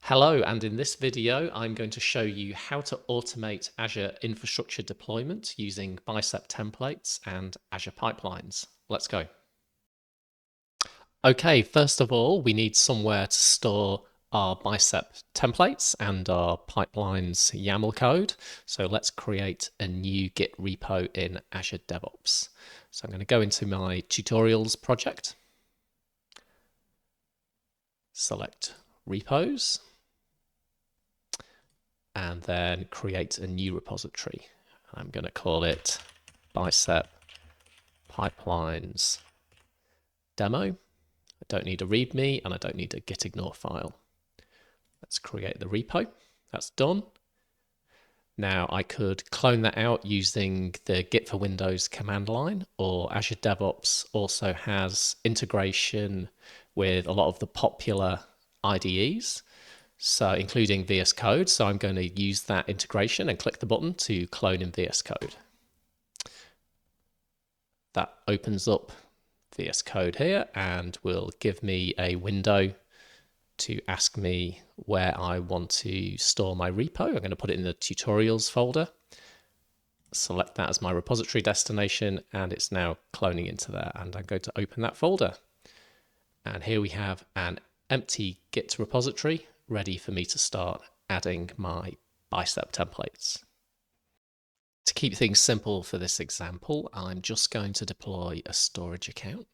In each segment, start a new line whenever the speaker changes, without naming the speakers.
Hello, and in this video, I'm going to show you how to automate Azure infrastructure deployment using Bicep templates and Azure Pipelines. Let's go. Okay, first of all, we need somewhere to store our Bicep templates and our pipelines YAML code. So let's create a new Git repo in Azure DevOps. So I'm going to go into my tutorials project, select repos, and then create a new repository. I'm going to call it Bicep Pipelines Demo. I don't need a README and I don't need a git ignore file. Let's create the repo. That's done. Now I could clone that out using the Git for Windows command line, or Azure DevOps also has integration with a lot of the popular IDEs, so including VS Code. So I'm going to use that integration and click the button to clone in VS Code. That opens up VS Code here and will give me a window to ask me where I want to store my repo. I'm going to put it in the tutorials folder, select that as my repository destination, and it's now cloning into there. And I'm going to open that folder. And here we have an empty Git repository ready for me to start adding my Bicep templates. To keep things simple for this example, I'm just going to deploy a storage account.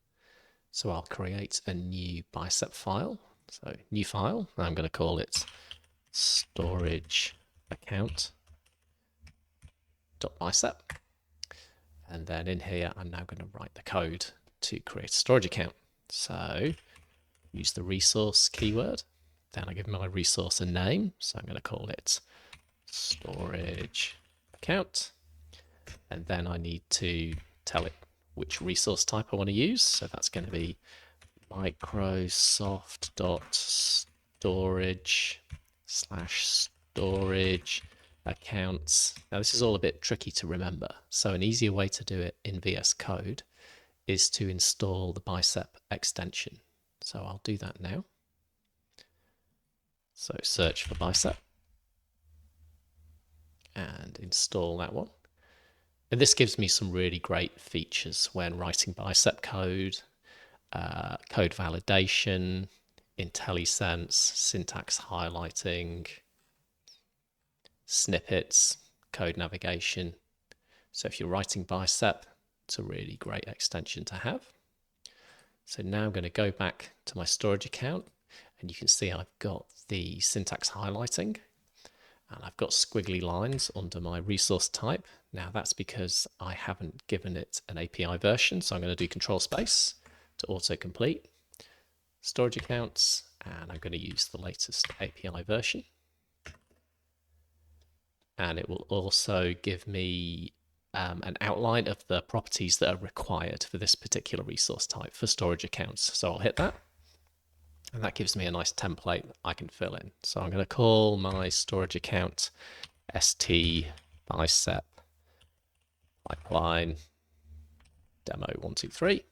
So I'll create a new Bicep file. So new file, I'm going to call it storage account.bicep. And then in here, I'm now going to write the code to create a storage account. So use the resource keyword. Then I give my resource a name. So I'm going to call it storage account. And then I need to tell it which resource type I want to use. So that's going to be Microsoft.storage/storage accounts. Now this is all a bit tricky to remember. So an easier way to do it in VS Code is to install the Bicep extension. So I'll do that now. So search for Bicep and install that one. And this gives me some really great features when writing Bicep code, code validation, IntelliSense, syntax highlighting, snippets, code navigation. So if you're writing Bicep, it's a really great extension to have. So now I'm going to go back to my storage account, and you can see I've got the syntax highlighting. And I've got squiggly lines under my resource type. Now that's because I haven't given it an API version. So I'm going to do control space to autocomplete storage accounts. And I'm going to use the latest API version. And it will also give me an outline of the properties that are required for this particular resource type for storage accounts. So I'll hit that. And that gives me a nice template I can fill in. So I'm going to call my storage account st bicep pipeline demo 123.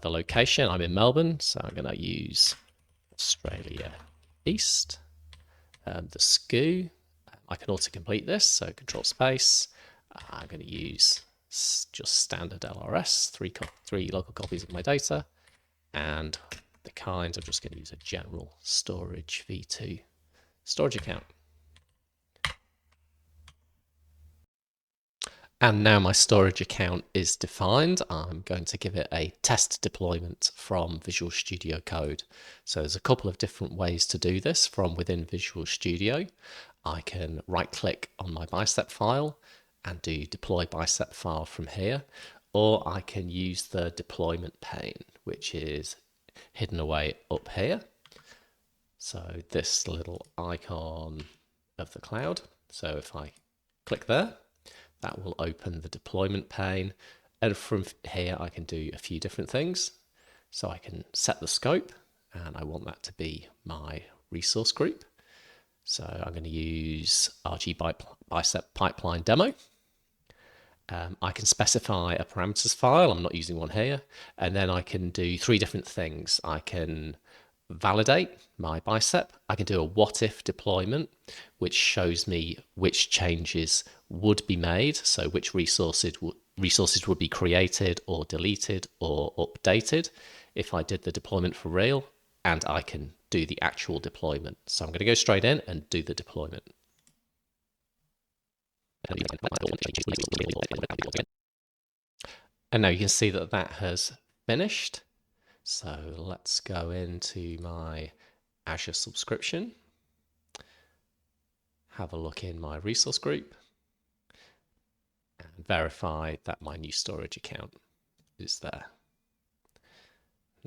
The location, I'm in Melbourne, so I'm going to use Australia East. The SKU, I can autocomplete this, so control space. I'm going to use just standard LRS, three local copies of my data, and the kinds, I'm just going to use a general storage v2 storage account. And now my storage account is defined. I'm going to give it a test deployment from Visual Studio Code. So there's a couple of different ways to do this from within Visual Studio. I can right click on my Bicep file and do deploy Bicep file from here, or I can use the deployment pane, which is hidden away up here. So this little icon of the cloud. So if I click there, that will open the deployment pane. And from here, I can do a few different things. So I can set the scope, and I want that to be my resource group. So I'm going to use RG Bicep Pipeline Demo. I can specify a parameters file. I'm not using one here. And then I can do three different things. I can validate my Bicep, I can do a what if deployment, which shows me which changes would be made. So which resources would be created or deleted or updated if I did the deployment for real, and I can do the actual deployment. So I'm going to go straight in and do the deployment. And now you can see that that has finished. So let's go into my Azure subscription, have a look in my resource group, and verify that my new storage account is there.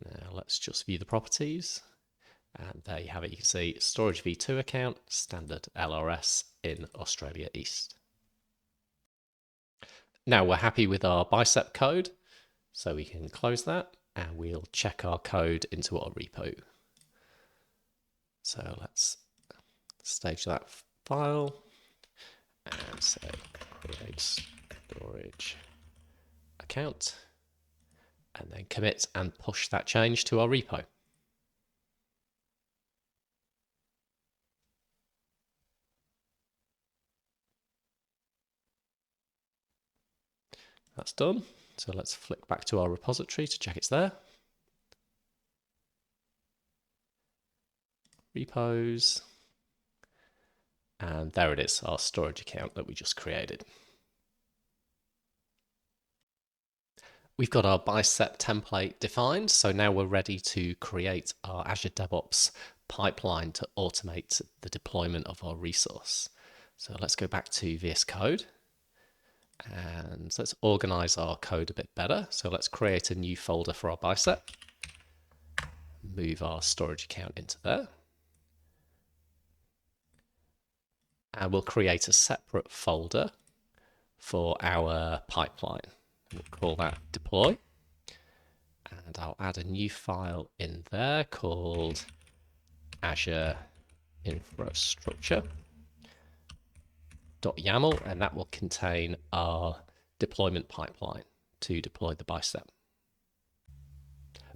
Now let's just view the properties. And there you have it. You can see storage v2 account, standard LRS in Australia East. Now we're happy with our Bicep code, so we can close that and we'll check our code into our repo. So let's stage that file and say create storage account, and then commit and push that change to our repo. That's done. So let's flick back to our repository to check it's there. Repos. And there it is, our storage account that we just created. We've got our Bicep template defined, so now we're ready to create our Azure DevOps pipeline to automate the deployment of our resource. So let's go back to VS Code and let's organize our code a bit better. So let's create a new folder for our Bicep, move our storage account into there, and we'll create a separate folder for our pipeline. We'll call that deploy, and I'll add a new file in there called Azure infrastructure.yaml, and that will contain our deployment pipeline to deploy the Bicep.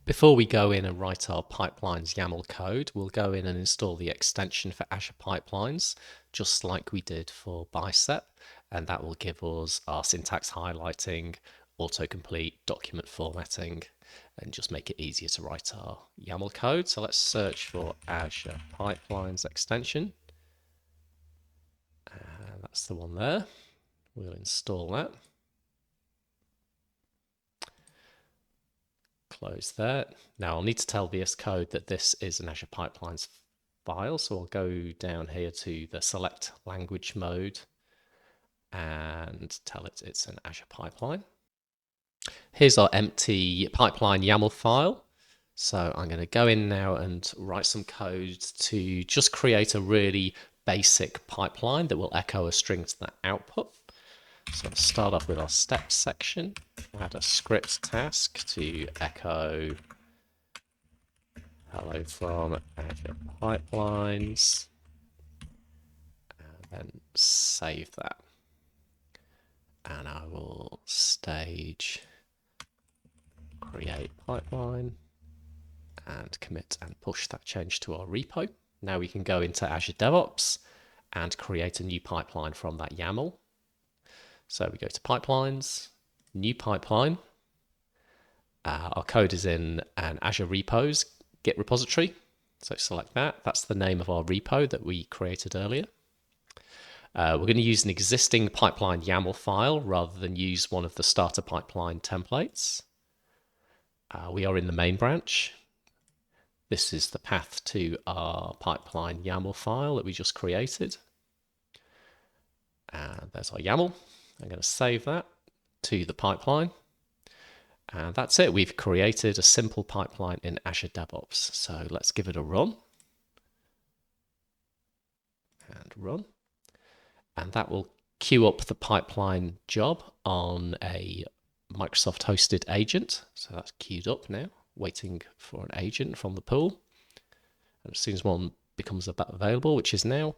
Before we go in and write our pipelines YAML code, we'll go in and install the extension for Azure Pipelines, just like we did for Bicep, and that will give us our syntax highlighting, autocomplete, document formatting, and just make it easier to write our YAML code. So let's search for Azure Pipelines extension. And that's the one there. We'll install that. Close that. Now I'll need to tell VS Code that this is an Azure Pipelines file. So I'll go down here to the select language mode and tell it it's an Azure pipeline. Here's our empty pipeline YAML file. So I'm going to go in now and write some code to just create a really basic pipeline that will echo a string to the output. So I'll start off with our steps section, add a script task to echo hello from Azure Pipelines, and then save that. And I will stage create pipeline and commit and push that change to our repo. Now we can go into Azure DevOps and create a new pipeline from that YAML. So we go to pipelines, new pipeline. Our code is in an Azure repos Git repository. So select that. That's the name of our repo that we created earlier. We're going to use an existing pipeline YAML file rather than use one of the starter pipeline templates. We are in the main branch. This is the path to our pipeline YAML file that we just created. And there's our YAML. I'm going to save that to the pipeline. And that's it. We've created a simple pipeline in Azure DevOps. So let's give it a run. And run. And that will queue up the pipeline job on a Microsoft hosted agent. So that's queued up now, waiting for an agent from the pool. And as soon as one becomes available, which is now,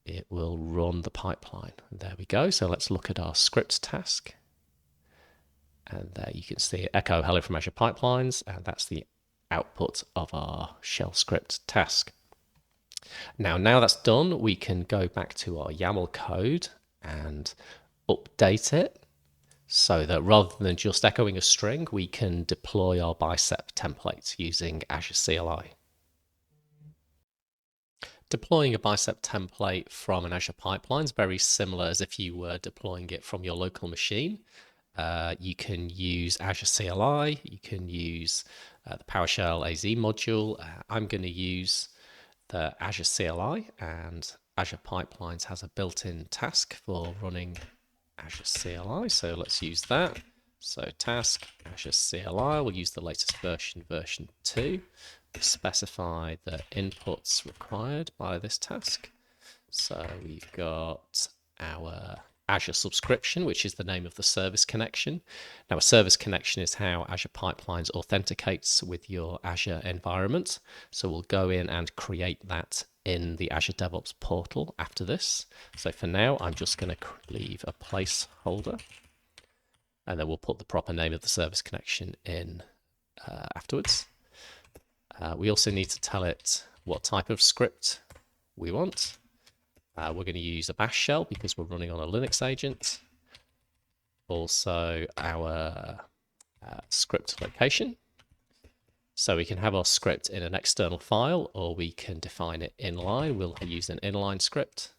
it will run the pipeline. And there we go. So let's look at our script task. And there you can see it echo hello from Azure Pipelines. And that's the output of our shell script task. Now that's done, we can go back to our YAML code and update it so that rather than just echoing a string, we can deploy our Bicep template using Azure CLI. Deploying a Bicep template from an Azure pipeline is very similar as if you were deploying it from your local machine. You can use Azure CLI, you can use the PowerShell AZ module. I'm going to use the Azure CLI, and Azure Pipelines has a built-in task for running Azure CLI, so let's use that. So task Azure CLI, we'll use the latest version, version 2. Specify the inputs required by this task. So we've got our Azure subscription, which is the name of the service connection. Now, a service connection is how Azure Pipelines authenticates with your Azure environment. So we'll go in and create that in the Azure DevOps portal after this. So for now, I'm just going to leave a placeholder, and then we'll put the proper name of the service connection in afterwards. We also need to tell it what type of script we want. We're going to use a bash shell because we're running on a Linux agent. Also our script location. So we can have our script in an external file, or we can define it inline. We'll use an inline script,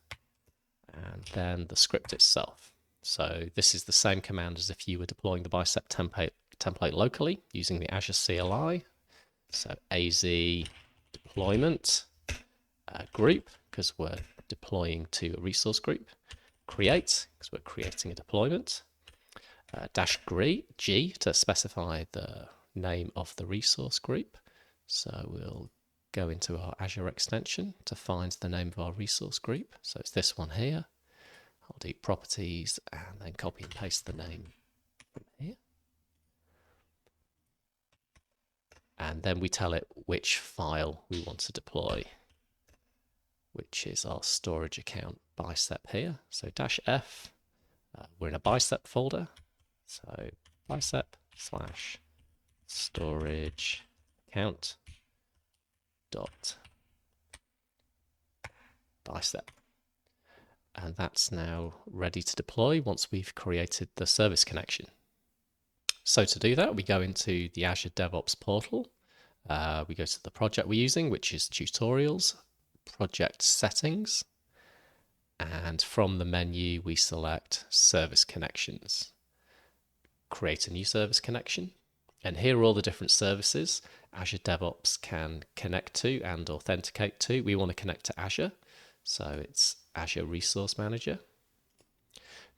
and then the script itself. So this is the same command as if you were deploying the Bicep template locally using the Azure CLI. So AZ deployment group, because we're deploying to a resource group. Create, because we're creating a deployment. -G to specify the name of the resource group. So we'll go into our Azure extension to find the name of our resource group. So it's this one here. I'll do properties and then copy and paste the name from here. And then we tell it which file we want to deploy, which is our storage account Bicep here. So -F, we're in a Bicep folder. So Bicep/storage account dot Bicep. And that's now ready to deploy once we've created the service connection. So to do that, we go into the Azure DevOps portal. We go to the project we're using, which is tutorials, project settings, and from the menu, we select service connections. Create a new service connection. And here are all the different services Azure DevOps can connect to and authenticate to. We want to connect to Azure, so it's Azure Resource Manager.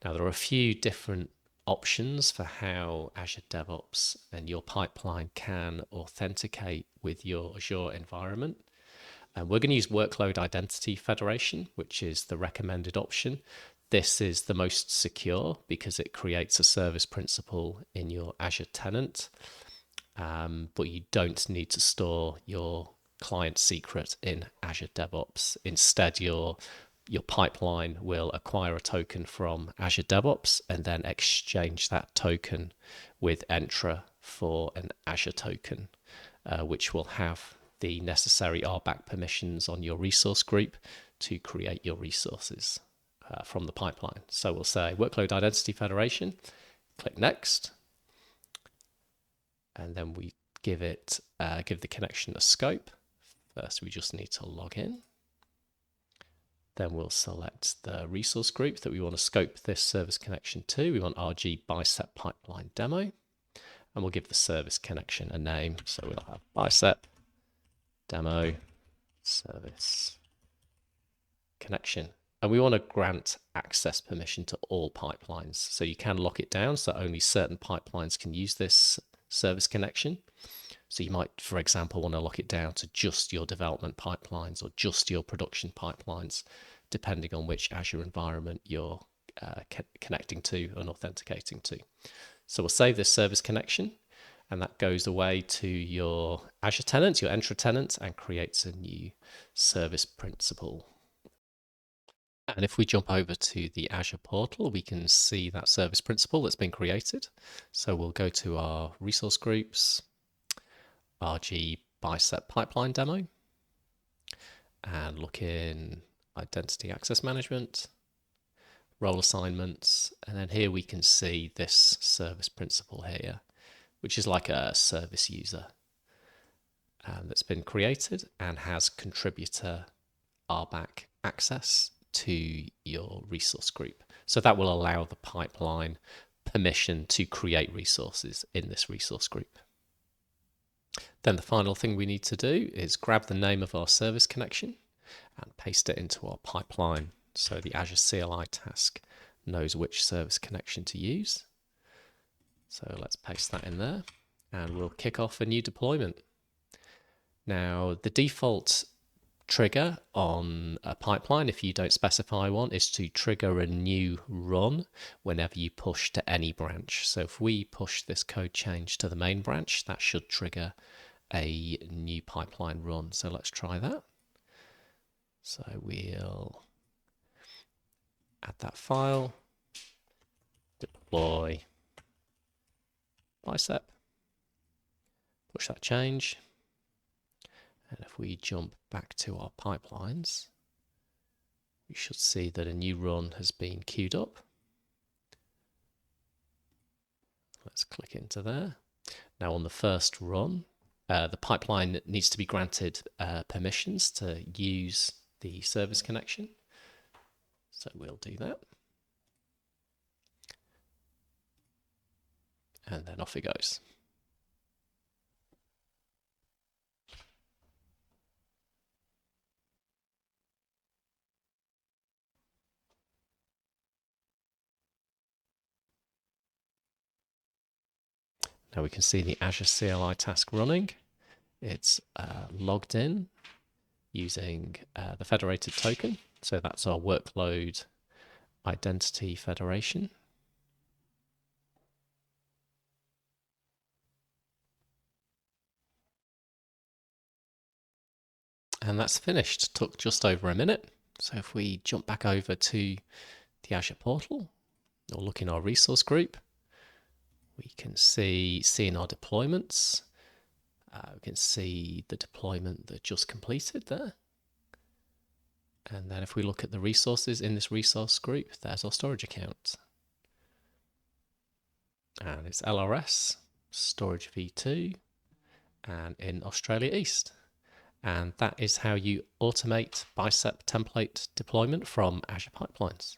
Now, there are a few different options for how Azure DevOps and your pipeline can authenticate with your Azure environment. And we're going to use Workload Identity Federation, which is the recommended option. This is the most secure because it creates a service principal in your Azure tenant, but you don't need to store your client secret in Azure DevOps. Instead, your pipeline will acquire a token from Azure DevOps and then exchange that token with Entra for an Azure token, which will have the necessary RBAC permissions on your resource group to create your resources from the pipeline. So we'll say Workload Identity Federation, click Next, and then we give the connection a scope. First, we just need to log in. Then we'll select the resource group that we want to scope this service connection to. We want RG Bicep Pipeline Demo, and we'll give the service connection a name. So we'll have Bicep Demo Service Connection. And we want to grant access permission to all pipelines. So you can lock it down so only certain pipelines can use this service connection. So you might, for example, want to lock it down to just your development pipelines or just your production pipelines, depending on which Azure environment you're connecting to and authenticating to. So we'll save this service connection, and that goes away to your Azure tenant, your Entra tenant, and creates a new service principal. And if we jump over to the Azure portal, we can see that service principal that's been created. So we'll go to our resource groups, RG Bicep pipeline demo and look in identity access management, role assignments, and then here we can see this service principal here, which is like a service user that's been created and has contributor RBAC access to your resource group. So that will allow the pipeline permission to create resources in this resource group. Then the final thing we need to do is grab the name of our service connection and paste it into our pipeline so the Azure CLI task knows which service connection to use. So let's paste that in there and we'll kick off a new deployment. Now, the default trigger on a pipeline, if you don't specify one, is to trigger a new run whenever you push to any branch. So if we push this code change to the main branch, that should trigger a new pipeline run. So let's try that. So we'll add that file, deploy Bicep, push that change. And if we jump back to our pipelines, we should see that a new run has been queued up. Let's click into there. Now on the first run, the pipeline needs to be granted permissions to use the service connection. So we'll do that. And then off it goes. Now we can see the Azure CLI task running. It's logged in using the federated token. So that's our workload identity federation. And that's finished. Took just over a minute. So if we jump back over to the Azure portal or look in our resource group, we can see in our deployments, we can see the deployment that just completed there. And then if we look at the resources in this resource group, there's our storage account. And it's LRS, storage v2, and in Australia East. And that is how you automate Bicep template deployment from Azure Pipelines.